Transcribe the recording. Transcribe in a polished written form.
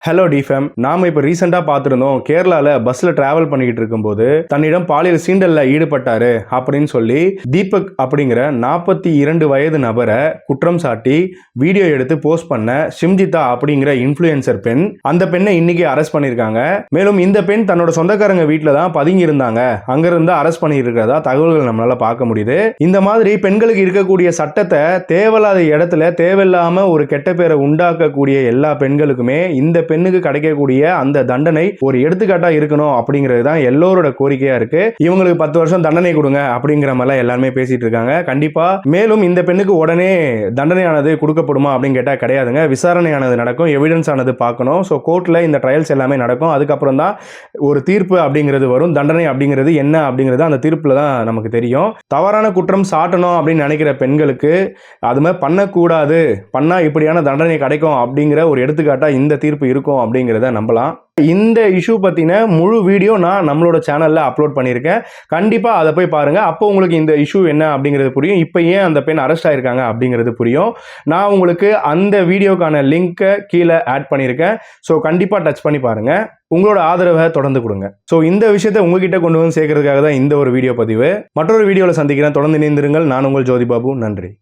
Hello டிஃபம். நாம இப்போ ரீசெண்டாக பார்த்துருந்தோம், கேரளாவில் பஸ்ஸில் டிராவல் பண்ணிக்கிட்டு இருக்கும்போது தன்னிடம் பாலியல் சீண்டலில் ஈடுபட்டாரு அப்படின்னு சொல்லி தீபக் அப்படிங்கிற 42 வயது நபரை குற்றம் சாட்டி வீடியோ எடுத்து போஸ்ட் பண்ண ஷிம்ஜிதா அப்படிங்கிற இன்ஃப்ளூயன்சர் பெண். அந்த பெண்ணை இன்னைக்கு அரெஸ்ட் பண்ணியிருக்காங்க. மேலும் இந்த பெண் தன்னோட சொந்தக்காரங்க வீட்டில் தான் பதுங்கி இருந்தாங்க, அங்கிருந்து அரெஸ்ட் பண்ணியிருக்கிறதா தகவல்கள் நம்மளால பார்க்க முடியுது. இந்த மாதிரி பெண்களுக்கு இருக்கக்கூடிய சட்டத்தை தேவையில்லாத இடத்துல தேவையில்லாம ஒரு கெட்ட பேரை உண்டாக்கக்கூடிய எல்லா பெண்களுக்குமே இந்த பெண்ணுக்கு கிடைக்கக்கூடிய அந்த தண்டனை ஒரு எடுத்துக்காட்டா இருக்கணும் அப்படிங்கிறது தான் எல்லோரோட கோரிக்கையா இருக்கு. இவங்களுக்கு 10 வருஷம் தண்டனை கொடுங்க அப்படிங்கிற மாதிரி எல்லாருமே பேசிட்டு இருக்காங்க. கண்டிப்பா மேலும் இந்த பெண்ணுக்கு உடனே தண்டனையானது கொடுக்கப்படுமா அப்படின்னு கேட்டா கிடையாதுங்க. விசாரணையானது நடக்கும், எவிடன்ஸ் ஆனது பார்க்கணும். ஸோ கோர்ட்ல இந்த ட்ரையல்ஸ் எல்லாமே நடக்கும். அதுக்கப்புறம் தான் ஒரு தீர்ப்பு அப்படிங்கிறது வரும். தண்டனை அப்படிங்கிறது என்ன அப்படிங்கிறது அந்த தீர்ப்புல தான் நமக்கு தெரியும். தவறான குற்றம் சாட்டணும் அப்படின்னு நினைக்கிற பெண்களுக்கு அது மாதிரி பண்ணக்கூடாது, பண்ணா இப்படியான தண்டனை கிடைக்கும் அப்படிங்கிற ஒரு எடுத்துக்காட்டா இந்த தீர்ப்பு இருக்கும் அப்படிங்கிறத நம்பலாம். இந்த இஷ்யூ பத்தின முழு வீடியோ நான் நம்மளோட சேனல்ல அப்லோட் பண்ணியிருக்கேன். கண்டிப்பா அதை போய் பாருங்க. அப்போ உங்களுக்கு இந்த இஷ்யூ என்ன அப்படிங்கிறது புரியும். இப்போ ஏன் அந்த பெண் அரெஸ்ட் ஆயிருக்காங்க அப்படிங்கிறது புரியும். நான் உங்களுக்கு அந்த வீடியோக்கான லிங்கை கீழே ஆட் பண்ணியிருக்கேன். ஸோ கண்டிப்பா டச் பண்ணி பாருங்க. உங்களோட ஆதரவை தொடர்ந்து கொடுங்க. ஸோ இந்த விஷயத்தை உங்ககிட்ட கொண்டு வந்து சேர்க்கறதுக்காக தான் இந்த ஒரு வீடியோ பதிவு. மற்றொரு வீடியோவில் சந்திக்கிறேன். தொடர்ந்து இணைந்திருங்கள். நான் உங்கள் ஜோதி பாபு. நன்றி.